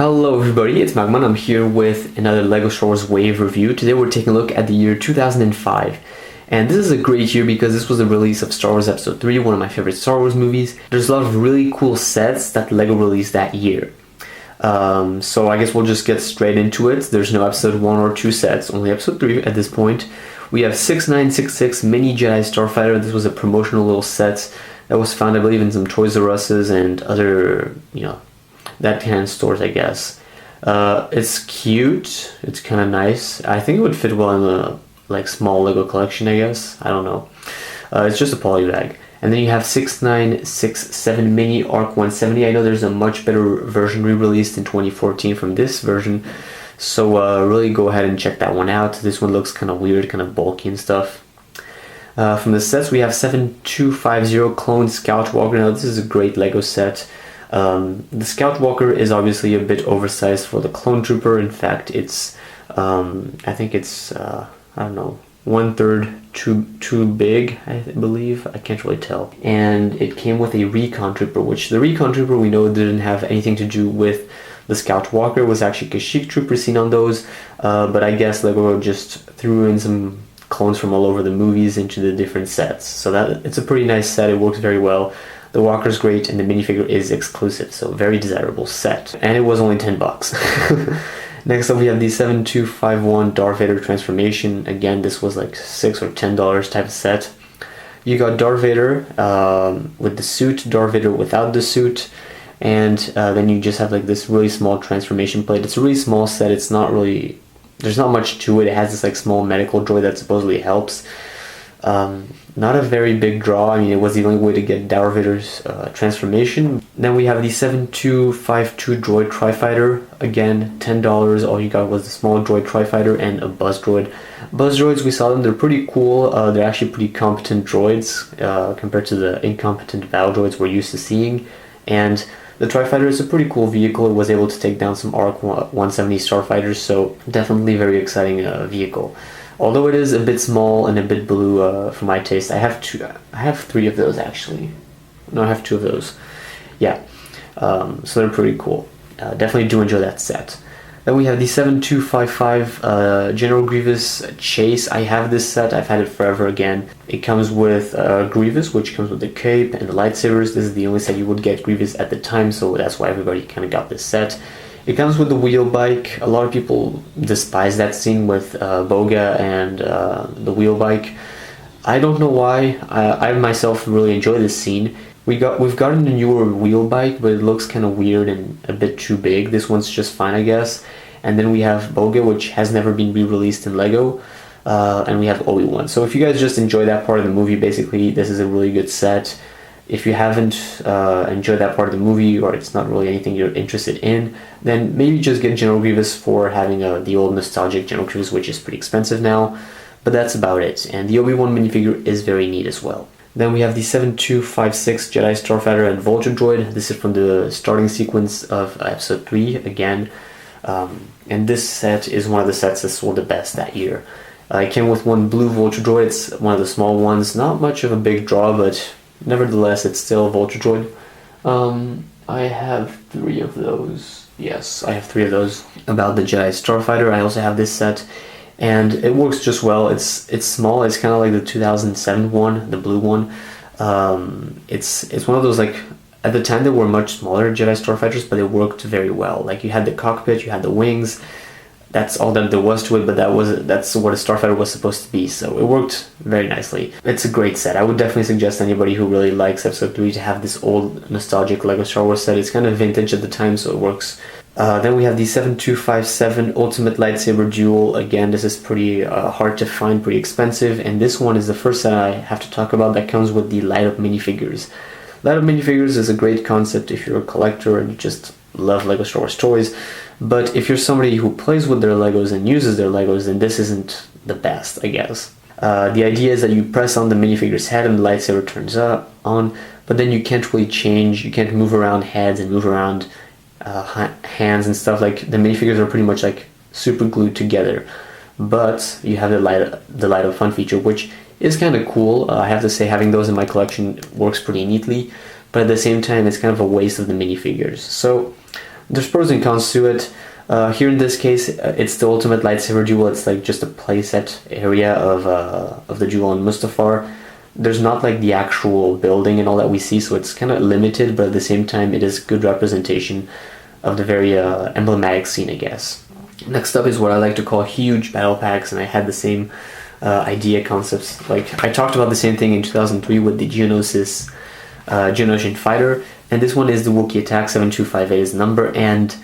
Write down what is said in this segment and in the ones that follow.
Hello everybody, it's MAGMA. I'm here with another LEGO Star Wars Wave review. Today we're taking a look at the year 2005. And this is a great year because this was the release of Star Wars Episode 3, one of my favorite Star Wars movies. There's a lot of really cool sets that LEGO released that year. So I guess we'll just get straight into it. There's no Episode 1 or 2 sets, only Episode 3 at this point. We have 6966 Mini Jedi Starfighter. This was a promotional little set that was found, I believe, in some Toys R Us's and other, that kind of stores, I guess. It's cute. It's kind of nice. I think it would fit well in a small Lego collection, I guess. I don't know. It's just a poly bag. And then you have 6967 Mini Arc 170. I know there's a much better version re-released in 2014 from this version. So really go ahead and check that one out. This one looks kind of weird, kind of bulky and stuff. From the sets, we have 7250 Clone Scout Walker. Now this is a great Lego set. The Scout Walker is obviously a bit oversized for the Clone Trooper. In fact, it's I think it's I don't know, 1/3 too big, I believe. I can't really tell. And it came with a Recon Trooper, which the Recon Trooper we know didn't have anything to do with the Scout Walker. It was actually Kashyyyk Trooper seen on those, but I guess Lego just threw in some clones from all over the movies into the different sets. So that it's a pretty nice set. It works very well. The walker's great, and the minifigure is exclusive, so very desirable set. And it was only $10. Next up, we have the 7251 Darth Vader transformation. Again, this was like $6 or $10 type of set. You got Darth Vader with the suit, Darth Vader without the suit, and then you just have like this really small transformation plate. It's a really small set. It's not really, there's not much to it. It has this like small medical droid that supposedly helps. Not a very big draw. I mean, it was the only way to get Darth Vader's transformation. Then we have the 7252 Droid Tri-Fighter. Again, $10. All you got was the small Droid Tri-Fighter and a Buzz Droid. Buzz Droids, we saw them. They're pretty cool. They're actually pretty competent droids compared to the incompetent battle droids we're used to seeing. And the Tri-Fighter is a pretty cool vehicle. It was able to take down some ARC 170 starfighters, so definitely very exciting vehicle. Although it is a bit small and a bit blue for my taste. I have 3 of those actually. No, I have 2 of those. Yeah, so they're pretty cool. Definitely do enjoy that set. Then we have the 7255 General Grievous Chase. I have this set. I've had it forever again. It comes with Grievous, which comes with the cape and the lightsabers. This is the only set you would get Grievous at the time, so that's why everybody kind of got this set. It comes with the wheel bike. A lot of people despise that scene with Boga and the wheel bike. I don't know why. I myself really enjoy this scene. We've gotten a newer wheel bike, but it looks kind of weird and a bit too big. This one's just fine, I guess. And then we have Boga, which has never been re-released in Lego. And we have Obi-Wan. So if you guys just enjoy that part of the movie, basically this is a really good set. If you haven't enjoyed that part of the movie, or it's not really anything you're interested in, then maybe just get General Grievous for having the old nostalgic General Grievous, which is pretty expensive now. But that's about it. And the Obi-Wan minifigure is very neat as well. Then we have the 7256 Jedi Starfighter and Vulture Droid. This is from the starting sequence of Episode 3 again. And this set is one of the sets that sold the best that year. It came with one blue Vulture Droid. It's one of the small ones. Not much of a big draw, but nevertheless, it's still a Vulture Droid. I have 3 of those. Yes, I have 3 of those. About the Jedi Starfighter, I also have this set. And it works just well. It's small. It's kind of like the 2007 one, the blue one. It's one of those, like, at the time they were much smaller Jedi Starfighters, but it worked very well. Like, you had the cockpit, you had the wings. That's all that there was to it, but that's what a Starfighter was supposed to be, so it worked very nicely. It's a great set. I would definitely suggest anybody who really likes Episode 3 to have this old nostalgic Lego Star Wars set. It's kind of vintage at the time, so it works. Then we have the 7257 Ultimate Lightsaber Duel. Again, this is pretty hard to find, pretty expensive, and this one is the first set I have to talk about that comes with the light-up minifigures. Light-up minifigures is a great concept if you're a collector and you just love Lego Star Wars toys, but if you're somebody who plays with their Legos and uses their Legos, then this isn't the best, I guess. The idea is that you press on the minifigure's head and the lightsaber turns on, but then you can't really change, you can't move around heads and move around hands and stuff. Like, the minifigures are pretty much like super glued together, but you have the light up fun feature, which is kind of cool. I have to say, having those in my collection works pretty neatly, but at the same time it's kind of a waste of the minifigures. So There's pros and cons to it. Here in this case, it's the ultimate lightsaber duel. It's like just a playset area of the duel on Mustafar. There's not like the actual building and all that we see, so it's kind of limited, but at the same time it is good representation of the very emblematic scene, I guess. Next up is what I like to call huge battle packs, and I had the same idea concepts. Like, I talked about the same thing in 2003 with the Geonosian Fighter, and this one is the Wookiee Attack. 7258 is the number, and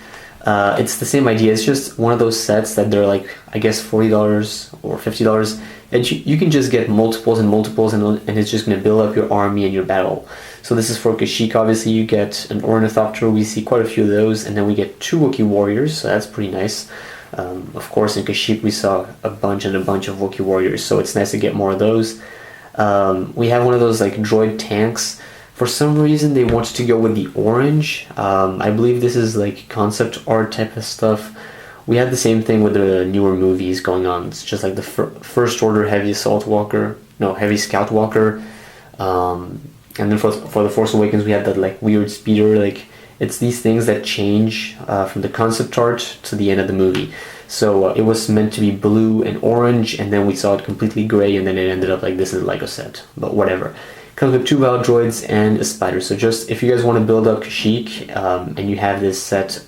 it's the same idea. It's just one of those sets that they're like, I guess, $40 or $50, and you can just get multiples and multiples, and it's just going to build up your army and your battle. So this is for Kashyyyk. Obviously you get an Ornithopter, we see quite a few of those, and then we get 2 Wookiee warriors, so that's pretty nice. Of course in Kashyyyk we saw a bunch of Wookiee warriors, so it's nice to get more of those. We have one of those like droid tanks. For some reason they wanted to go with the orange. I believe this is like concept art type of stuff. We had the same thing with the newer movies going on. It's just like the First Order Heavy Scout Walker. And then for The Force Awakens we had that like weird speeder. Like, it's these things that change from the concept art to the end of the movie. So it was meant to be blue and orange, and then we saw it completely gray, and then it ended up like this is a Lego set. But whatever. Comes with 2 battle droids and a spider. So just if you guys want to build up Kashyyyk and you have this set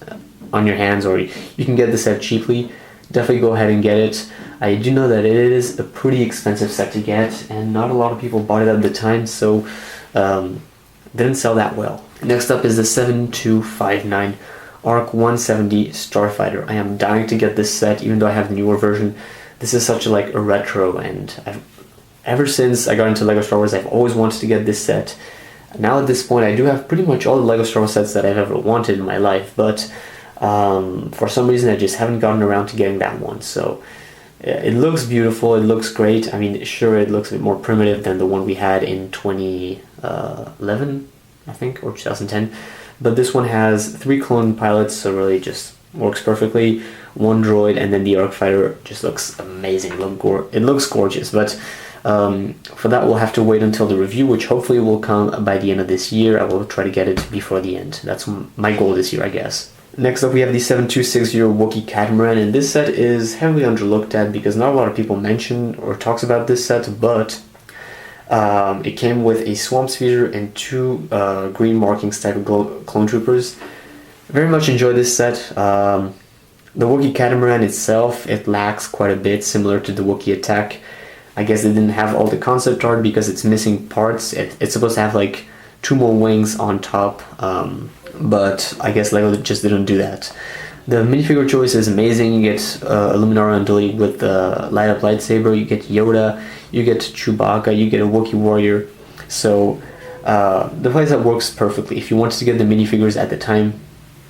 on your hands, or you can get the set cheaply, definitely go ahead and get it. I do know that it is a pretty expensive set to get, and not a lot of people bought it at the time, so didn't sell that well. Next up is the 7259 Arc 170 Starfighter. I am dying to get this set, even though I have the newer version. This is such a retro, and ever since I got into LEGO Star Wars, I've always wanted to get this set. Now at this point, I do have pretty much all the LEGO Star Wars sets that I've ever wanted in my life, but for some reason I just haven't gotten around to getting that one. So it looks beautiful, it looks great. I mean, sure, it looks a bit more primitive than the one we had in 2011, I think, or 2010. But this one has 3 clone pilots, so really just works perfectly. 1 droid, and then the Arc Fighter just looks amazing. It looks gorgeous, but for that we'll have to wait until the review, which hopefully will come by the end of this year. I will try to get it before the end. That's my goal this year, I guess. Next up we have the 7260 Wookiee Catamaran, and this set is heavily underlooked at because not a lot of people mention or talks about this set, but it came with a Swamp Speeder and 2 green markings type of clone troopers. Very much enjoy this set. The Wookiee Catamaran itself, it lacks quite a bit, similar to the Wookiee Attack. I guess they didn't have all the concept art because it's missing parts. It's supposed to have like 2 more wings on top, but I guess LEGO just didn't do that. The minifigure choice is amazing. You get Illuminara and Unduli with the light up lightsaber, you get Yoda, you get Chewbacca, you get a Wookiee warrior. So the playset works perfectly. If you wanted to get the minifigures at the time,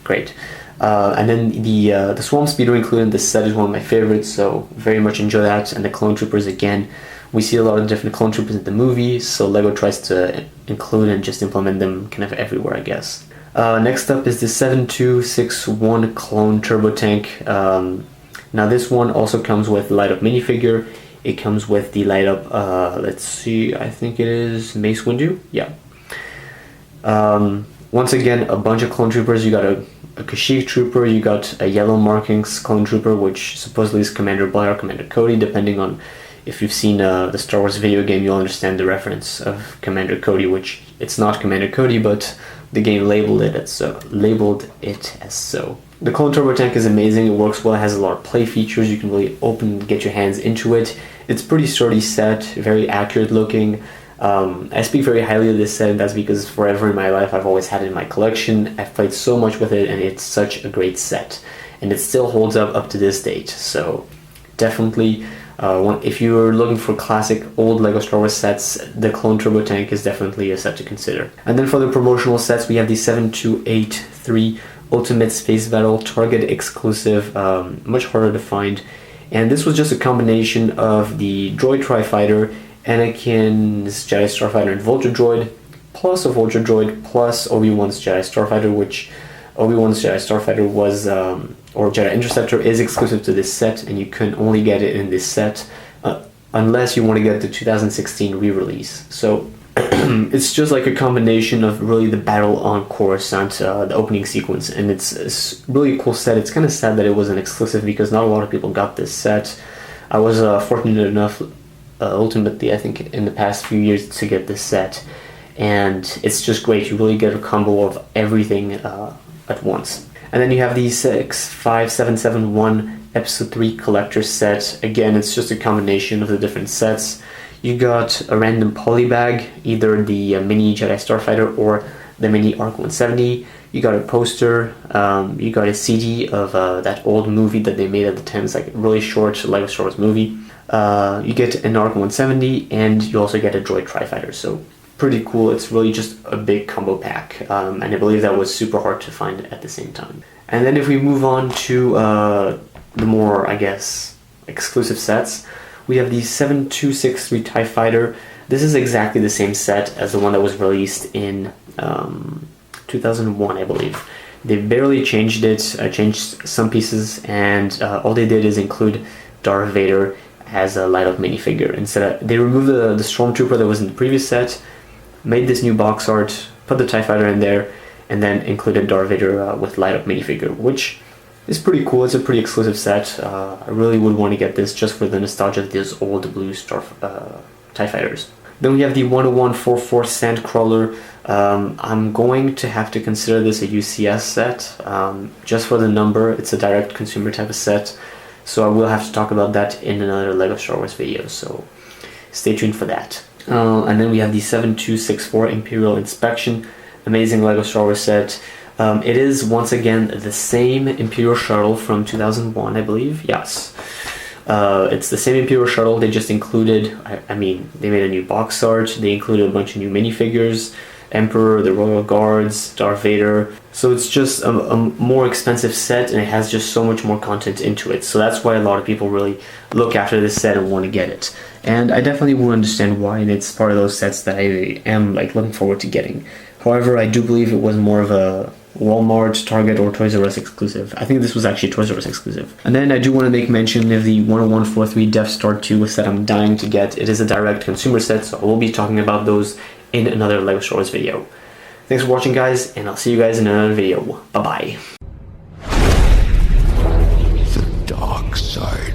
great. And then the Swamp Speeder included in this set is one of my favorites, so very much enjoy that. And the clone troopers, again, we see a lot of different clone troopers in the movie, so LEGO tries to include and just implement them kind of everywhere, I guess. Next up is the 7261 Clone Turbo Tank. Now this one also comes with light up minifigure. It comes with the light up, let's see, I think it is Mace Windu? Yeah. Once again, a bunch of clone troopers. You got a Kashyyyk trooper, you got a yellow markings clone trooper, which supposedly is Commander Blair or Commander Cody, depending on if you've seen the Star Wars video game, you'll understand the reference of Commander Cody, which it's not Commander Cody, but the game labeled it as so. The Clone Turbo Tank is amazing, it works well, it has a lot of play features, you can really get your hands into it. It's pretty sturdy set, very accurate looking. I speak very highly of this set, and that's because forever in my life I've always had it in my collection. I've played so much with it, and it's such a great set. And it still holds up to this date, so definitely if you're looking for classic old LEGO Star Wars sets, the Clone Turbo Tank is definitely a set to consider. And then for the promotional sets, we have the 7283 Ultimate Space Battle, Target exclusive, much harder to find. And this was just a combination of the Droid Tri-Fighter, Anakin's Jedi Starfighter and Vulture Droid, plus a Vulture Droid, plus Obi-Wan's Jedi Starfighter, which Obi-Wan's Jedi Starfighter was, or Jedi Interceptor, is exclusive to this set, and you can only get it in this set, unless you want to get the 2016 re-release. So, it's just like a combination of really the battle on Coruscant, the opening sequence, and it's a really cool set. It's kind of sad that it wasn't exclusive because not a lot of people got this set. I was fortunate enough, ultimately, I think, in the past few years to get this set, and it's just great. You really get a combo of everything at once. And then you have the 65771 Episode 3 Collector Set. Again, it's just a combination of the different sets. You got a random poly bag, either the mini Jedi Starfighter or the mini Arc 170. You got a poster, you got a CD of that old movie that they made at the time. It's like a really short Lego Star Wars movie. You get an Arc 170, and you also get a Droid Tri-Fighter. So pretty cool. It's really just a big combo pack, and I believe that was super hard to find at the same time. And then if we move on to the more, I guess, exclusive sets, we have the 7263 TIE Fighter. This is exactly the same set as the one that was released in 2001, I believe. They barely changed it, changed some pieces, and all they did is include Darth Vader as a light-up minifigure. Instead, they removed the Stormtrooper that was in the previous set, made this new box art, put the TIE Fighter in there, and then included Darth Vader with light-up minifigure, which is pretty cool. It's a pretty exclusive set. I really would want to get this just for the nostalgia of these old blue TIE Fighters. Then we have the 10144 Sandcrawler. I'm going to have to consider this a UCS set, just for the number. It's a direct consumer type of set, so I will have to talk about that in another LEGO Star Wars video, so stay tuned for that. And then we have the 7264 Imperial Inspection. Amazing LEGO Star Wars set. It is once again the same Imperial Shuttle from 2001, I believe. Yes. It's the same Imperial Shuttle. They just included, I mean, they made a new box art. They included a bunch of new minifigures. Emperor, the Royal Guards, Darth Vader. So it's just a more expensive set, and it has just so much more content into it. So that's why a lot of people really look after this set and want to get it. And I definitely will understand why, and it's part of those sets that I am like looking forward to getting. However, I do believe it was more of a Walmart, Target, or Toys R Us exclusive. I think this was actually Toys R Us exclusive. And then I do want to make mention of the 10143 Death Star 2 set I'm dying to get. It is a direct consumer set, so I will be talking about those in another LEGO Star Wars video. Thanks for watching, guys, and I'll see you guys in another video. Bye-bye. The dark side.